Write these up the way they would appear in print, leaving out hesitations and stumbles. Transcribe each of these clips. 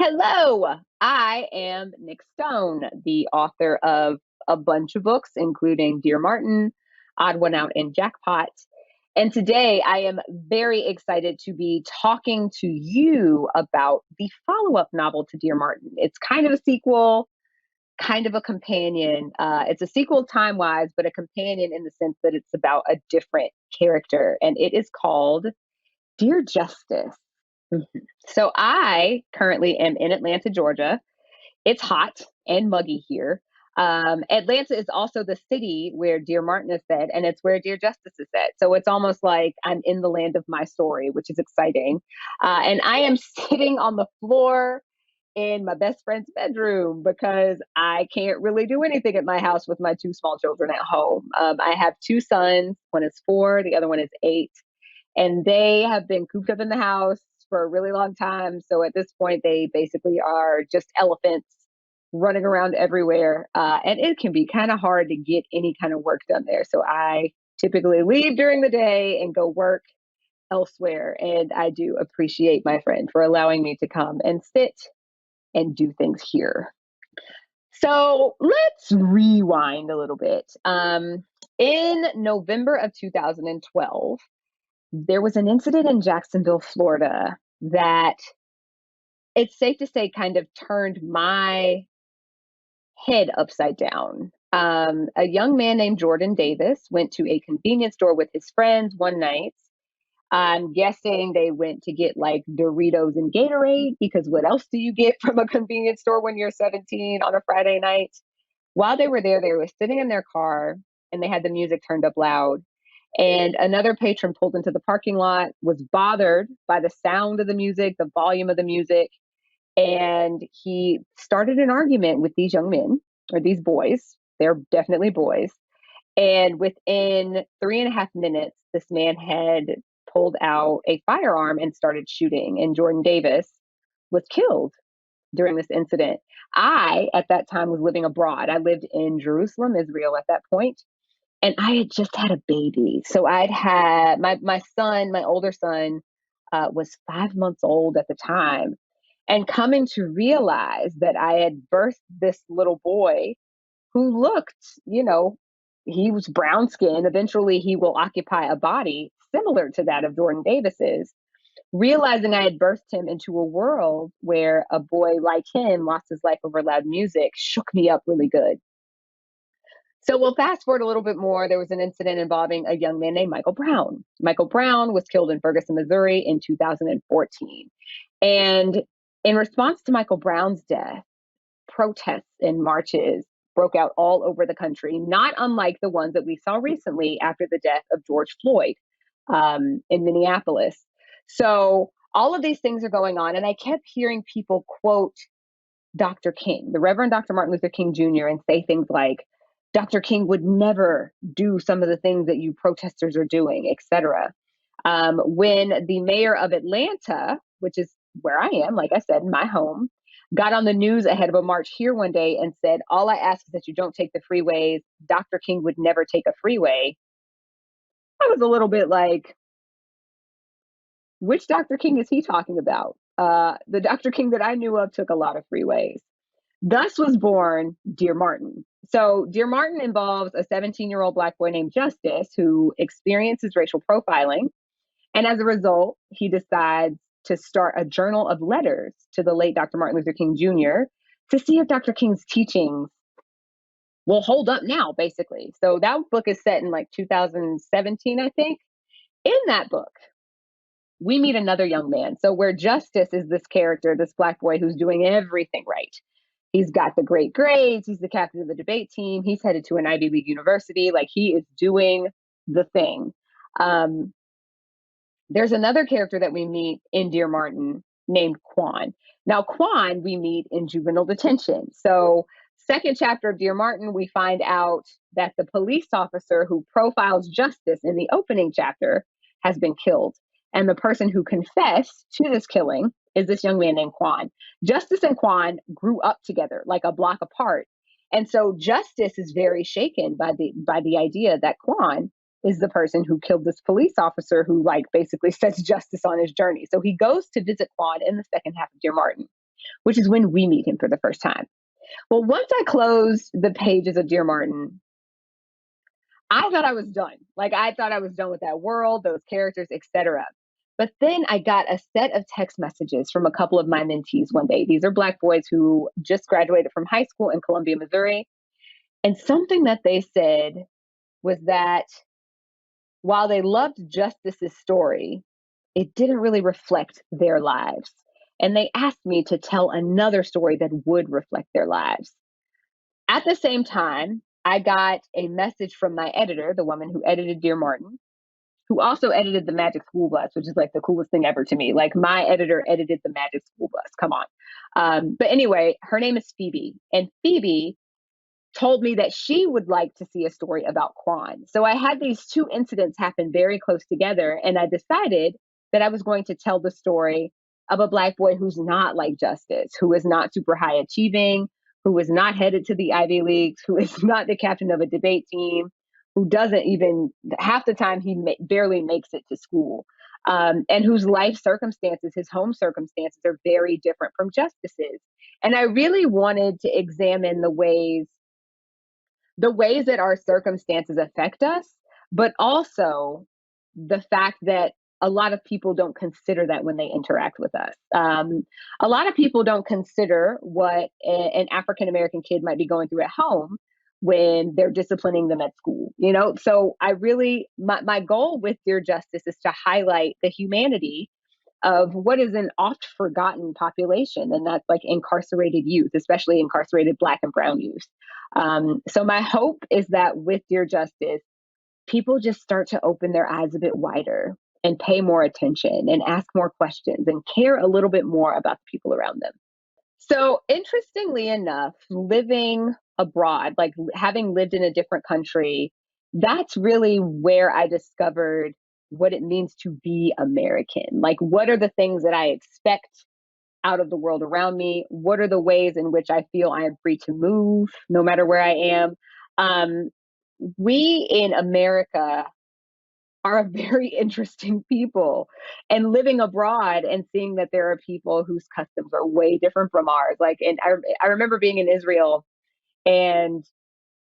Hello, I am Nic Stone, the author of a bunch of books, including Dear Martin, Odd One Out, and Jackpot. And today I am very excited to be talking to you about the follow up novel to Dear Martin. It's kind of a sequel, kind of a companion. It's a sequel time wise, but a companion in the sense that it's about a different character. And it is called Dear Justice. Mhm. So I currently am in Atlanta, Georgia. It's hot and muggy here. Atlanta is also the city where Dear Martin is set, and it's where Dear Justice is set. So it's almost like I'm in the land of my story, which is exciting. And I am sitting on the floor in my best friend's bedroom because I can't really do anything at my house with my two small children at home. I have two sons. One is 4, the other one is 8, and they have been cooped up in the house for a really long time. So at this point, they basically are just elephants running around everywhere. And it can be kind of hard to get any kind of work done there. So I typically leave during the day and go work elsewhere. And I do appreciate my friend for allowing me to come and sit and do things here. So let's rewind a little bit. In November of 2012, there was an incident in Jacksonville, Florida that it's safe to say kind of turned my head upside down. A young man named Jordan Davis went to a convenience store with his friends one night. I'm guessing they went to get like Doritos and Gatorade because what else do you get from a convenience store when you're 17 on a Friday night? While they were there, they were sitting in their car and they had the music turned up loud. And another patron pulled into the parking lot, was bothered by the sound of the music, the volume of the music, and he started an argument with these young men or these boys. They're definitely boys. And within 3.5 minutes, this man had pulled out a firearm and started shooting, and Jordan Davis was killed during this incident. I, at that time, was living abroad. I lived in Jerusalem, Israel at that point, and I had just had a baby. So I'd had my son, my older son, was 5 months old at the time, and coming to realize that I had birthed this little boy who looked, he was brown skinned. Eventually, he will occupy a body similar to that of Jordan Davis's. Realizing I had birthed him into a world where a boy like him lost his life over loud music shook me up really good. So we'll fast forward a little bit more. There was an incident involving a young man named Michael Brown. Michael Brown was killed in Ferguson, Missouri in 2014. And in response to Michael Brown's death, protests and marches broke out all over the country, not unlike the ones that we saw recently after the death of George Floyd in Minneapolis. So all of these things are going on. And I kept hearing people quote Dr. King, the Reverend Dr. Martin Luther King Jr., and say things like, Dr. King would never do some of the things that you protesters are doing, et cetera. When the mayor of Atlanta, which is where I am, like I said, my home, got on the news ahead of a march here one day and said, all I ask is that you don't take the freeways. Dr. King would never take a freeway. I was a little bit like, which Dr. King is he talking about? The Dr. King that I knew of took a lot of freeways. Thus was born Dear Martin. So Dear Martin involves a 17-year-old Black boy named Justyce who experiences racial profiling. And as a result, he decides to start a journal of letters to the late Dr. Martin Luther King Jr. to see if Dr. King's teachings will hold up now, basically. So that book is set in like 2017, I think. In that book, we meet another young man. So where Justyce is this character, this Black boy who's doing everything right. He's got the great grades. He's the captain of the debate team. He's headed to an Ivy League university. Like he is doing the thing. There's another character that we meet in Dear Martin named Quan. Now, Quan we meet in juvenile detention. So second chapter of Dear Martin, we find out that the police officer who profiles Justyce in the opening chapter has been killed. And the person who confessed to this killing is this young man named Quan. Justyce and Quan grew up together, like a block apart. And so Justyce is very shaken by the idea that Quan is the person who killed this police officer who like basically sets justice on his journey. So he goes to visit Quan in the second half of Dear Martin. which is when we meet him for the first time. Well, once I closed the pages of Dear Martin, I thought I was done. Like I thought I was done with that world, those characters, etc. But then I got a set of text messages from a couple of my mentees one day. These are Black boys who just graduated from high school in Columbia, Missouri. And something that they said was that while they loved Justice's story, it didn't really reflect their lives. And they asked me to tell another story that would reflect their lives. At the same time, I got a message from my editor, the woman who edited Dear Martin, who also edited the Magic School Bus, which is like the coolest thing ever to me. Like my editor edited the Magic School Bus. Come on. But anyway, her name is Phoebe. And Phoebe told me that she would like to see a story about Quan. So I had these two incidents happen very close together, and I decided that I was going to tell the story of a Black boy who's not like Justice, who is not super high achieving, who is not headed to the Ivy Leagues, who is not the captain of a debate team, who doesn't even, half the time, barely makes it to school. And whose life circumstances, his home circumstances, are very different from Justice's. And I really wanted to examine the ways that our circumstances affect us, but also the fact that a lot of people don't consider that when they interact with us. A lot of people don't consider what an African American kid might be going through at home when they're disciplining them at school. So my goal with Dear Justice is to highlight the humanity of what is an oft forgotten population, and that's like incarcerated youth, especially incarcerated Black and Brown youth. So my hope is that with Dear Justice, people just start to open their eyes a bit wider and pay more attention and ask more questions and care a little bit more about the people around them. So interestingly enough, living abroad, like having lived in a different country, that's really where I discovered what it means to be American. Like, what are the things that I expect out of the world around me? What are the ways in which I feel I am free to move no matter where I am? Um, we in America are a very interesting people, and living abroad and seeing that there are people whose customs are way different from ours. Like, and I remember being in Israel, and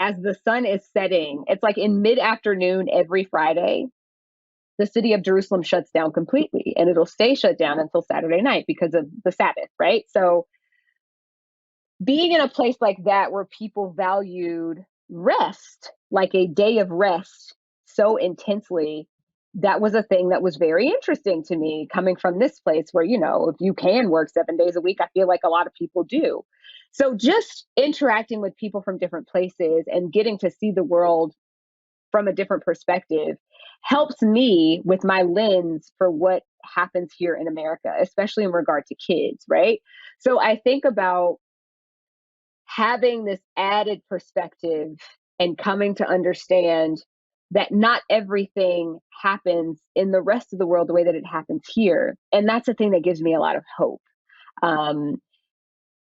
as the sun is setting, it's like in mid afternoon every Friday, the city of Jerusalem shuts down completely, and it'll stay shut down until Saturday night because of the Sabbath, right? So being in a place like that where people valued rest, like a day of rest, so intensely, that was a thing that was very interesting to me coming from this place where, if you can work 7 days a week, I feel like a lot of people do. So just interacting with people from different places and getting to see the world from a different perspective helps me with my lens for what happens here in America, especially in regard to kids, right? So I think about having this added perspective and coming to understand that not everything happens in the rest of the world the way that it happens here. And that's the thing that gives me a lot of hope. Um,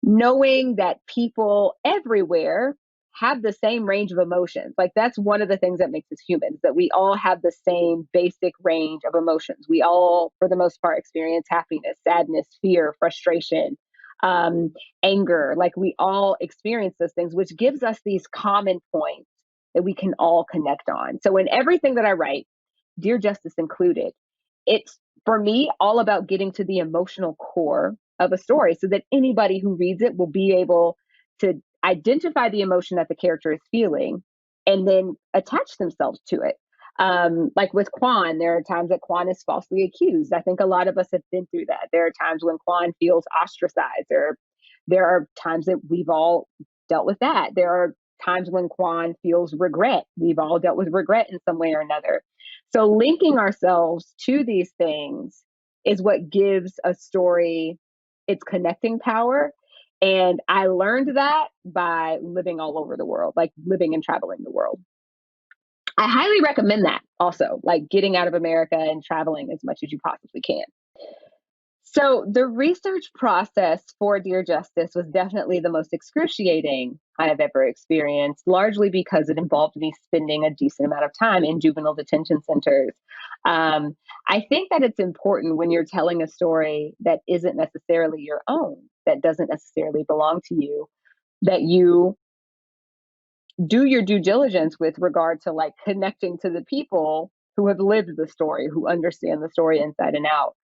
Knowing that people everywhere have the same range of emotions. Like that's one of the things that makes us humans, that we all have the same basic range of emotions. We all, for the most part, experience happiness, sadness, fear, frustration, um, anger. Like we all experience those things, which gives us these common points that we can all connect on. So in everything that I write, Dear Justice included, it's for me all about getting to the emotional core of a story so that anybody who reads it will be able to identify the emotion that the character is feeling and then attach themselves to it. Like with Quan, there are times that Quan is falsely accused. I think a lot of us have been through that. There are times when Quan feels ostracized, or there are times that we've all dealt with that. There are times when Quan feels regret. We've all dealt with regret in some way or another. So linking ourselves to these things is what gives a story its connecting power. And I learned that by living all over the world, like living and traveling the world. I highly recommend that also, like getting out of America and traveling as much as you possibly can. So the research process for Dear Justice was definitely the most excruciating I have ever experienced, largely because it involved me spending a decent amount of time in juvenile detention centers. I think that it's important when you're telling a story that isn't necessarily your own, that doesn't necessarily belong to you, that you do your due diligence with regard to like connecting to the people who have lived the story, who understand the story inside and out.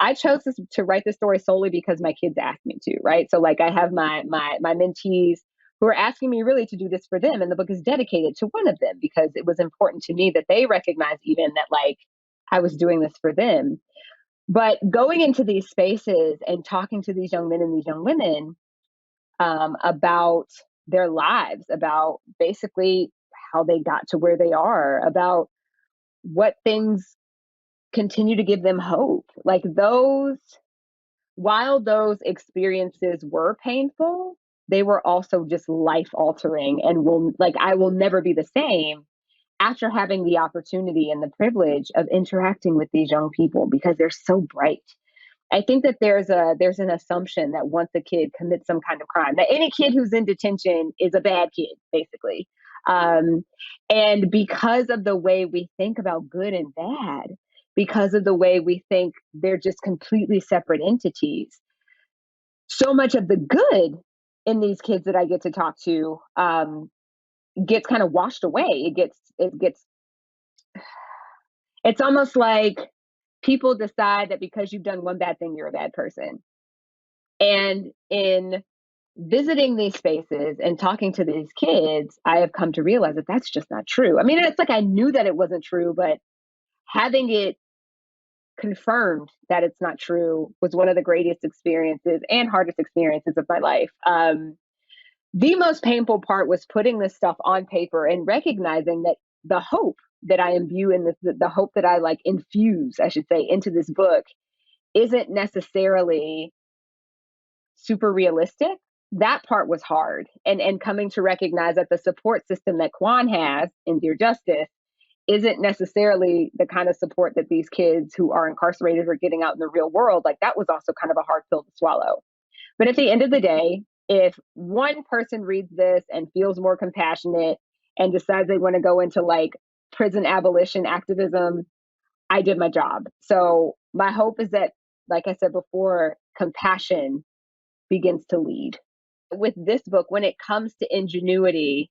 I chose to write the story solely because my kids asked me to, right? So like I have my mentees who are asking me really to do this for them, and the book is dedicated to one of them because it was important to me that they recognize even that like I was doing this for them. But going into these spaces and talking to these young men and these young women about their lives, about basically how they got to where they are, about what things continue to give them hope. Like those, while those experiences were painful, they were also just life altering and will, like, I will never be the same after having the opportunity and the privilege of interacting with these young people because they're so bright. I think that there's an assumption that once a kid commits some kind of crime, that any kid who's in detention is a bad kid, basically. Um, and because of the way we think about good and bad, because of the way we think they're just completely separate entities, so much of the good in these kids that I get to talk to gets kind of washed away. It gets it's almost like people decide that because you've done one bad thing, you're a bad person. And in visiting these spaces and talking to these kids, I have come to realize that that's just not true. I mean, it's like I knew that it wasn't true, but having it confirmed that it's not true was one of the greatest experiences and hardest experiences of my life. The most painful part was putting this stuff on paper and recognizing that the hope that I imbue in this, the hope that I like infuse, I should say, into this book isn't necessarily super realistic. That part was hard. And coming to recognize that the support system that Quan has in Dear Justice isn't necessarily the kind of support that these kids who are incarcerated are getting out in the real world. Like that was also kind of a hard pill to swallow. But at the end of the day, if one person reads this and feels more compassionate and decides they want to go into like prison abolition activism, I did my job. So my hope is that, like I said before, compassion begins to lead. With this book, when it comes to ingenuity,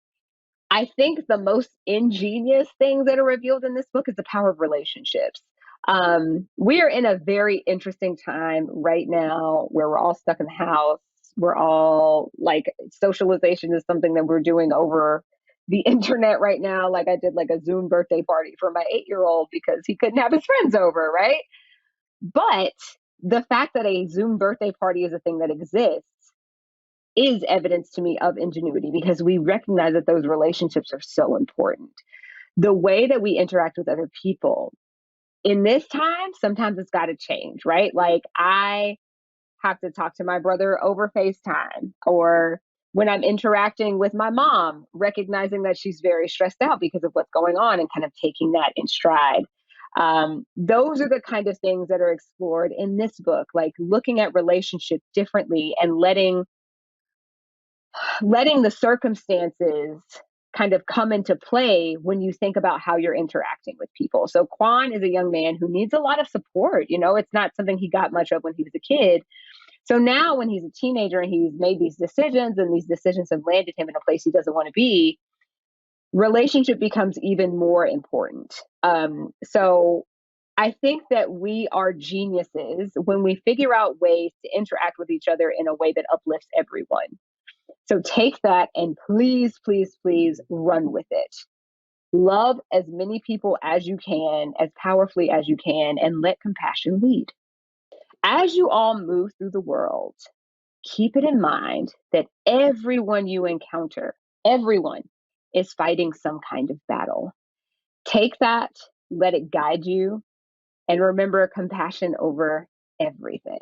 I think the most ingenious things that are revealed in this book is the power of relationships. We are in a very interesting time right now where we're all stuck in the house. We're all like, socialization is something that we're doing over the internet right now. Like, I did like a Zoom birthday party for my 8-year old because he couldn't have his friends over, right? But the fact that a Zoom birthday party is a thing that exists is evidence to me of ingenuity because we recognize that those relationships are so important. The way that we interact with other people in this time, sometimes it's got to change, right? Like I have to talk to my brother over FaceTime, or when I'm interacting with my mom, recognizing that she's very stressed out because of what's going on and kind of taking that in stride. Those are the kind of things that are explored in this book, like looking at relationships differently and letting the circumstances kind of come into play when you think about how you're interacting with people. So Quan is a young man who needs a lot of support. You know, it's not something he got much of when he was a kid. So now when he's a teenager and he's made these decisions and these decisions have landed him in a place he doesn't want to be, relationship becomes even more important. So I think that we are geniuses when we figure out ways to interact with each other in a way that uplifts everyone. So take that and please, please, please run with it. Love as many people as you can, as powerfully as you can, and let compassion lead. As you all move through the world, keep it in mind that everyone you encounter, everyone is fighting some kind of battle. Take that, let it guide you, and remember compassion over everything.